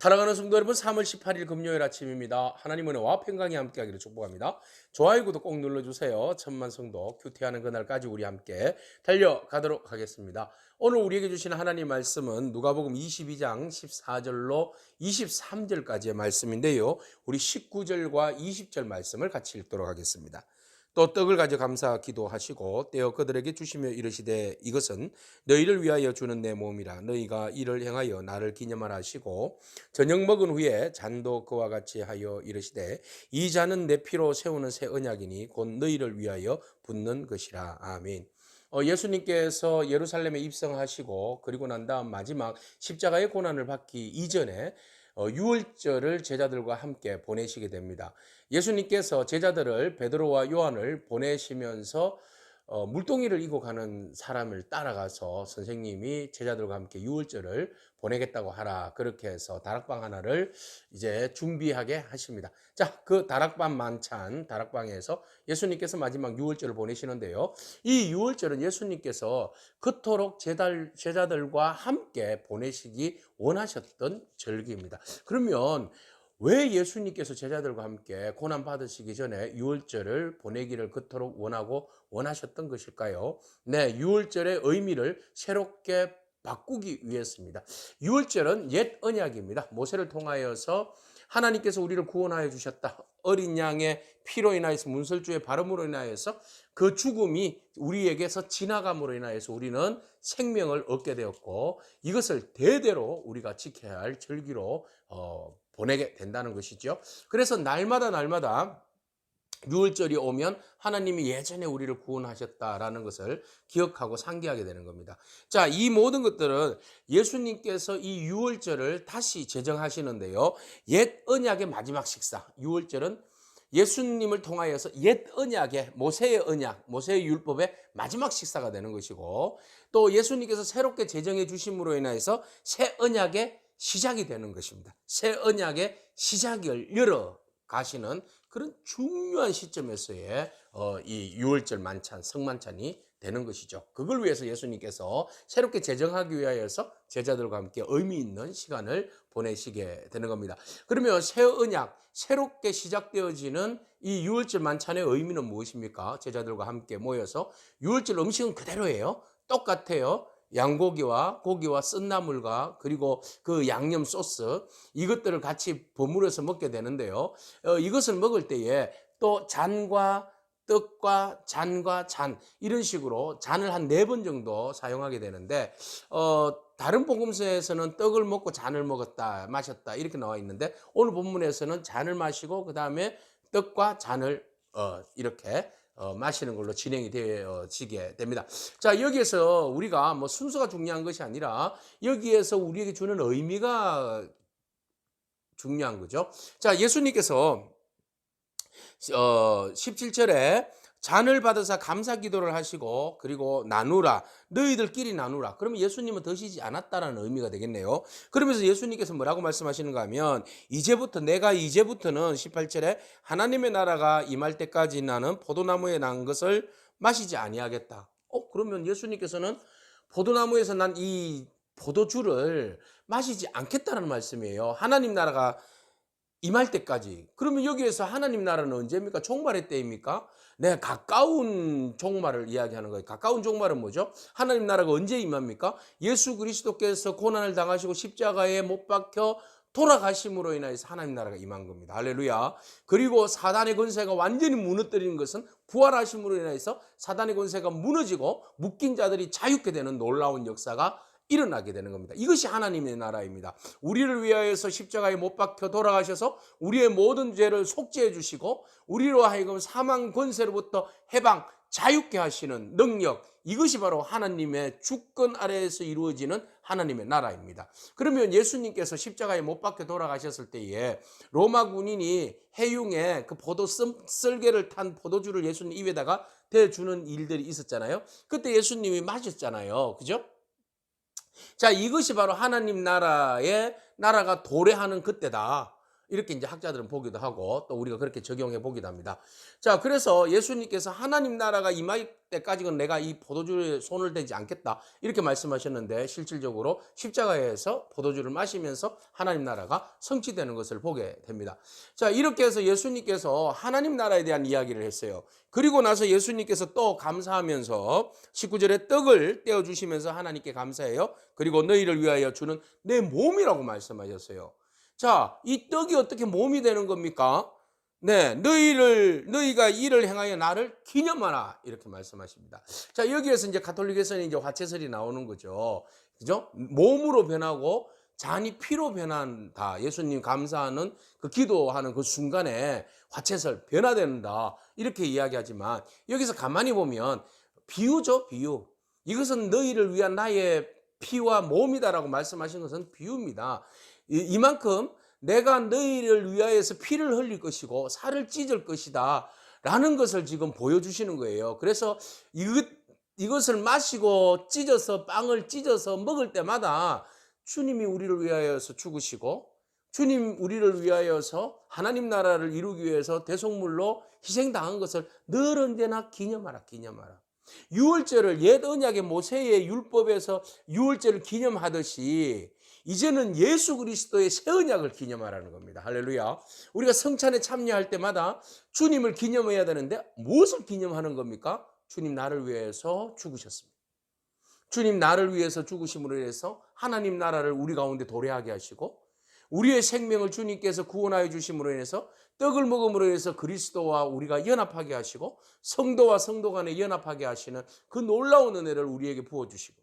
사랑하는 성도 여러분, 3월 18일 금요일 아침입니다. 하나님 은혜와 평강이 함께하기를 축복합니다. 좋아요, 구독 꼭 눌러주세요. 천만 성도 큐티하는 그날까지 우리 함께 달려가도록 하겠습니다. 오늘 우리에게 주시는 하나님 말씀은 누가복음 22장 14절로 23절까지의 말씀인데요. 우리 19절과 20절 말씀을 같이 읽도록 하겠습니다. 또 떡을 가져 감사 기도하시고 떼어 그들에게 주시며 이르시되 이것은 너희를 위하여 주는 내 몸이라. 너희가 이를 행하여 나를 기념하라 하시고 저녁 먹은 후에 잔도 그와 같이 하여 이르시되 이 잔은 내 피로 세우는 새 언약이니 곧 너희를 위하여 붓는 것이라. 아멘. 예수님께서 예루살렘에 입성하시고 그리고 난 다음 마지막 십자가의 고난을 받기 이전에 유월절을 제자들과 함께 보내시게 됩니다. 예수님께서 제자들을 베드로와 요한을 보내시면서 물동이를 이고 가는 사람을 따라가서 선생님이 제자들과 함께 유월절을 보내겠다고 하라. 그렇게 해서 다락방 하나를 이제 준비하게 하십니다. 자, 그 다락방 만찬, 다락방에서 예수님께서 마지막 유월절을 보내시는데요. 이 유월절은 예수님께서 그토록 제자들과 함께 보내시기 원하셨던 절기입니다. 그러면 왜 예수님께서 제자들과 함께 고난 받으시기 전에 유월절을 보내기를 그토록 원하셨던 것일까요? 네, 유월절의 의미를 새롭게 바꾸기 위해서입니다. 유월절은 옛 언약입니다. 모세를 통하여서 하나님께서 우리를 구원하여 주셨다. 어린 양의 피로 인하여서 문설주의 발음으로 인하여서 그 죽음이 우리에게서 지나감으로 인하여서 우리는 생명을 얻게 되었고 이것을 대대로 우리가 지켜야 할 절기로 보내게 된다는 것이죠. 그래서 날마다 유월절이 오면 하나님이 예전에 우리를 구원하셨다라는 것을 기억하고 상기하게 되는 겁니다. 자, 이 모든 것들은 예수님께서 이 유월절을 다시 제정하시는데요. 옛 언약의 마지막 식사, 유월절은 예수님을 통하여서 옛 언약의 모세의 언약, 모세의 율법의 마지막 식사가 되는 것이고 또 예수님께서 새롭게 제정해 주심으로 인해서 새 언약의 시작이 되는 것입니다. 새 언약의 시작을 열어 가시는 그런 중요한 시점에서의 이 유월절 만찬, 성만찬이 되는 것이죠. 그걸 위해서 예수님께서 새롭게 제정하기 위하여서 제자들과 함께 의미 있는 시간을 보내시게 되는 겁니다. 그러면 새 언약, 새롭게 시작되어지는 이 유월절 만찬의 의미는 무엇입니까? 제자들과 함께 모여서 유월절 음식은 그대로예요. 똑같아요. 양고기와 고기와 쓴나물과 그리고 그 양념 소스 이것들을 같이 버무려서 먹게 되는데요. 이것을 먹을 때에 또 잔과 떡과 잔과 잔 이런 식으로 잔을 한 4번 정도 사용하게 되는데 다른 복음서에서는 떡을 먹고 잔을 먹었다 마셨다 이렇게 나와 있는데 오늘 본문에서는 잔을 마시고 그 다음에 떡과 잔을 이렇게 마시는 걸로 진행이 되어지게 됩니다. 자, 여기에서 우리가 뭐 순서가 중요한 것이 아니라 여기에서 우리에게 주는 의미가 중요한 거죠. 자, 예수님께서 17절에 잔을 받아서 감사 기도를 하시고 그리고 나누라 너희들끼리 나누라. 그러면 예수님은 드시지 않았다라는 의미가 되겠네요. 그러면서 예수님께서 뭐라고 말씀하시는가 하면 내가 이제부터는 18절에 하나님의 나라가 임할 때까지 나는 포도나무에 난 것을 마시지 아니하겠다. 그러면 예수님께서는 포도나무에서 난 이 포도주를 마시지 않겠다는 말씀이에요. 하나님 나라가 임할 때까지. 그러면 여기에서 하나님 나라는 언제입니까? 종말의 때입니까? 네, 가까운 종말을 이야기하는 거예요. 가까운 종말은 뭐죠? 하나님 나라가 언제 임합니까? 예수 그리스도께서 고난을 당하시고 십자가에 못 박혀 돌아가심으로 인해서 하나님 나라가 임한 겁니다. 할렐루야. 그리고 사단의 권세가 완전히 무너뜨리는 것은 부활하심으로 인해서 사단의 권세가 무너지고 묶인 자들이 자유케 되는 놀라운 역사가 일어나게 되는 겁니다. 이것이 하나님의 나라입니다. 우리를 위하여서 십자가에 못 박혀 돌아가셔서 우리의 모든 죄를 속죄해 주시고 우리로 하여금 사망 권세로부터 해방, 자유케 하시는 능력, 이것이 바로 하나님의 주권 아래에서 이루어지는 하나님의 나라입니다. 그러면 예수님께서 십자가에 못 박혀 돌아가셨을 때에 로마 군인이 해융에 그 포도 쓸개를 탄 포도주를 예수님 입에다가 대주는 일들이 있었잖아요. 그때 예수님이 마셨잖아요. 그죠? 자, 이것이 바로 하나님 나라가 도래하는 그때다. 이렇게 이제 학자들은 보기도 하고 또 우리가 그렇게 적용해 보기도 합니다. 자, 그래서 예수님께서 하나님 나라가 임할 때까지는 내가 이 포도주에 손을 대지 않겠다. 이렇게 말씀하셨는데 실질적으로 십자가에서 포도주를 마시면서 하나님 나라가 성취되는 것을 보게 됩니다. 자, 이렇게 해서 예수님께서 하나님 나라에 대한 이야기를 했어요. 그리고 나서 예수님께서 또 감사하면서 19절에 떡을 떼어 주시면서 하나님께 감사해요. 그리고 너희를 위하여 주는 내 몸이라고 말씀하셨어요. 자, 이 떡이 어떻게 몸이 되는 겁니까? 네, 너희가 이를 행하여 나를 기념하라. 이렇게 말씀하십니다. 자, 여기에서 이제 가톨릭에서는 이제 화채설이 나오는 거죠. 그죠? 몸으로 변하고 잔이 피로 변한다. 예수님 감사하는 그 기도하는 그 순간에 화채설 변화된다. 이렇게 이야기하지만 여기서 가만히 보면 비유죠, 비유. 이것은 너희를 위한 나의 피와 몸이다라고 말씀하신 것은 비유입니다. 이만큼 내가 너희를 위하여서 피를 흘릴 것이고 살을 찢을 것이다 라는 것을 지금 보여주시는 거예요. 그래서 이것을 마시고 찢어서 빵을 찢어서 먹을 때마다 주님이 우리를 위하여서 죽으시고 주님 우리를 위하여서 하나님 나라를 이루기 위해서 대속물로 희생당한 것을 늘 언제나 기념하라, 기념하라. 유월절을 옛 언약의 모세의 율법에서 유월절을 기념하듯이 이제는 예수 그리스도의 새 언약을 기념하라는 겁니다. 할렐루야. 우리가 성찬에 참여할 때마다 주님을 기념해야 되는데 무엇을 기념하는 겁니까? 주님 나를 위해서 죽으셨습니다. 주님 나를 위해서 죽으심으로 인해서 하나님 나라를 우리 가운데 도래하게 하시고 우리의 생명을 주님께서 구원하여 주심으로 인해서 떡을 먹음으로 인해서 그리스도와 우리가 연합하게 하시고 성도와 성도 간에 연합하게 하시는 그 놀라운 은혜를 우리에게 부어주시고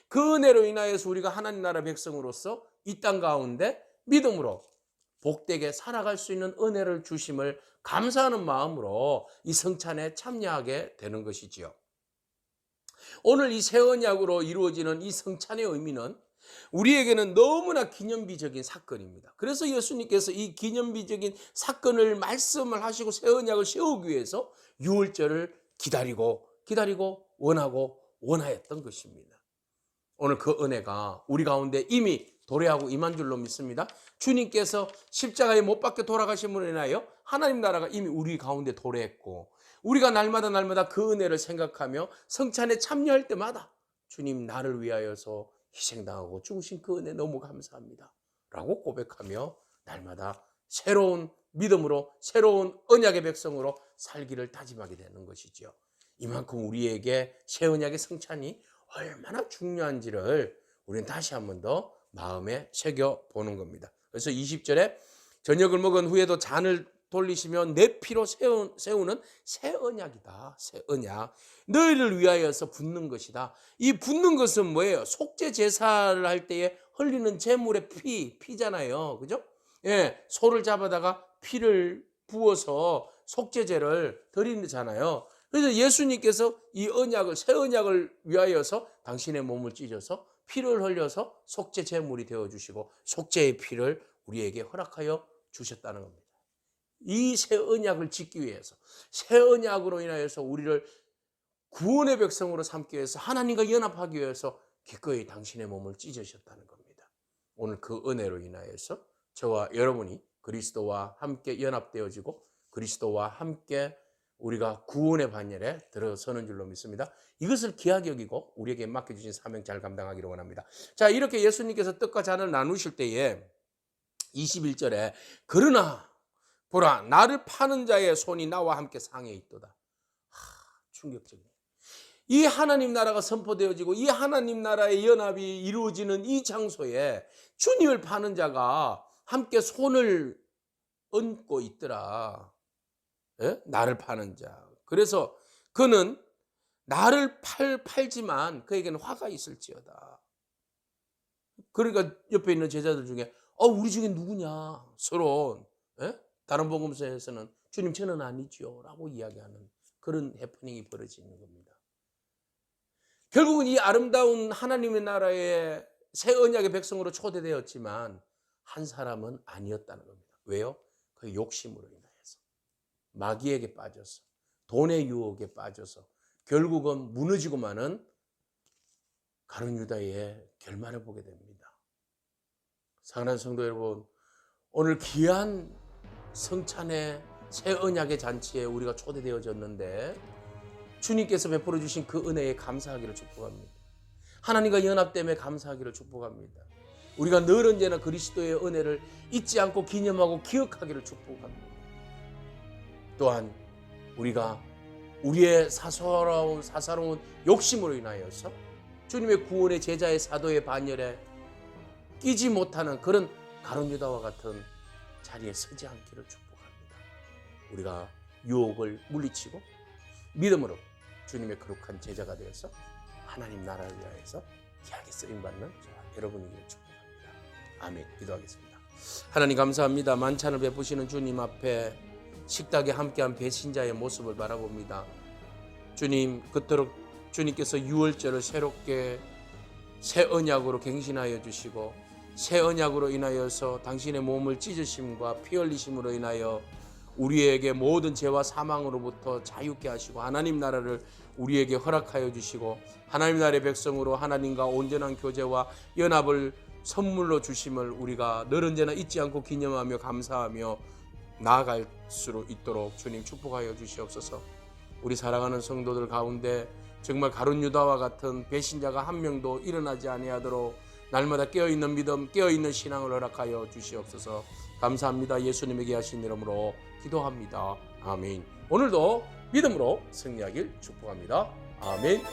그 은혜로 인하여서 우리가 하나님 나라 백성으로서 이 땅 가운데 믿음으로 복되게 살아갈 수 있는 은혜를 주심을 감사하는 마음으로 이 성찬에 참여하게 되는 것이지요. 오늘 이 새 언약으로 이루어지는 이 성찬의 의미는 우리에게는 너무나 기념비적인 사건입니다. 그래서 예수님께서 이 기념비적인 사건을 말씀을 하시고 새 언약을 세우기 위해서 유월절을 기다리고 원하고 원하였던 것입니다. 오늘 그 은혜가 우리 가운데 이미 도래하고 임한 줄로 믿습니다. 주님께서 십자가에 못 박혀 돌아가심으로 인하여 하나님 나라가 이미 우리 가운데 도래했고 우리가 날마다 그 은혜를 생각하며 성찬에 참여할 때마다 주님 나를 위하여서 희생당하고 죽으신 그 은혜 너무 감사합니다 라고 고백하며 날마다 새로운 믿음으로 새로운 언약의 백성으로 살기를 다짐하게 되는 것이죠. 이만큼 우리에게 새 언약의 성찬이 얼마나 중요한지를 우리는 다시 한 번 더 마음에 새겨보는 겁니다. 그래서 20절에 저녁을 먹은 후에도 잔을 돌리시며 내 피로 세우는 새 언약이다. 새 언약. 너희를 위하여서 붓는 것이다. 이 붓는 것은 뭐예요? 속죄 제사를 할 때에 흘리는 제물의 피잖아요. 그죠? 예, 소를 잡아다가 피를 부어서 속죄제를 드리잖아요. 그래서 예수님께서 이 언약을 새 언약을 위하여서 당신의 몸을 찢어서 피를 흘려서 속죄 제물이 되어 주시고 속죄의 피를 우리에게 허락하여 주셨다는 겁니다. 이 새 언약을 짓기 위해서 새 언약으로 인하여서 우리를 구원의 백성으로 삼기 위해서 하나님과 연합하기 위해서 기꺼이 당신의 몸을 찢으셨다는 겁니다. 오늘 그 은혜로 인하여서 저와 여러분이 그리스도와 함께 연합되어지고 그리스도와 함께 우리가 구원의 반열에 들어서는 줄로 믿습니다. 이것을 귀하게 여기고 우리에게 맡겨주신 사명 잘 감당하기를 원합니다. 자, 이렇게 예수님께서 떡과 잔을 나누실 때에 21절에 그러나 보라 나를 파는 자의 손이 나와 함께 상에 있도다. 충격적이에요. 이 하나님 나라가 선포되어지고 이 하나님 나라의 연합이 이루어지는 이 장소에 주님을 파는 자가 함께 손을 얹고 있더라. 예? 나를 파는 자. 그래서 그는 나를 팔지만 그에게는 화가 있을지어다. 그러니까 옆에 있는 제자들 중에 우리 중에 누구냐 서로 다른 복음서에서는 주님 저는 아니지요 라고 이야기하는 그런 해프닝이 벌어지는 겁니다. 결국은 이 아름다운 하나님의 나라의 새 언약의 백성으로 초대되었지만 한 사람은 아니었다는 겁니다. 왜요? 그 욕심으로 인하여서 마귀에게 빠져서 돈의 유혹에 빠져서 결국은 무너지고 마는 가룟 유다의 결말을 보게 됩니다. 사랑하는 성도 여러분, 오늘 귀한 성찬의 새 언약의 잔치에 우리가 초대되어졌는데 주님께서 베풀어 주신 그 은혜에 감사하기를 축복합니다. 하나님과 연합됨에 감사하기를 축복합니다. 우리가 늘 언제나 그리스도의 은혜를 잊지 않고 기념하고 기억하기를 축복합니다. 또한 우리가 우리의 사사로운 욕심으로 인하여서 주님의 구원의 제자의 사도의 반열에 끼지 못하는 그런 가룟 유다와 같은 자리에 서지 않기를 축복합니다. 우리가 유혹을 물리치고 믿음으로 주님의 거룩한 제자가 되어서 하나님 나라를 위하여서 귀하게 쓰임받는 저와 여러분이기를 축복합니다. 아멘. 기도하겠습니다. 하나님 감사합니다. 만찬을 베푸시는 주님 앞에 식탁에 함께한 배신자의 모습을 바라봅니다. 주님, 그토록 주님께서 유월절을 새롭게 새 언약으로 갱신하여 주시고 새 언약으로 인하여서 당신의 몸을 찢으심과 피 흘리심으로 인하여 우리에게 모든 죄와 사망으로부터 자유케 하시고 하나님 나라를 우리에게 허락하여 주시고 하나님 나라의 백성으로 하나님과 온전한 교제와 연합을 선물로 주심을 우리가 늘 언제나 잊지 않고 기념하며 감사하며 나아갈 수 있도록 주님 축복하여 주시옵소서. 우리 사랑하는 성도들 가운데 정말 가룟 유다와 같은 배신자가 한 명도 일어나지 아니하도록 날마다 깨어있는 믿음, 깨어있는 신앙을 허락하여 주시옵소서. 감사합니다. 예수님에게 하신 이름으로 기도합니다. 아멘. 오늘도 믿음으로 승리하길 축복합니다. 아멘.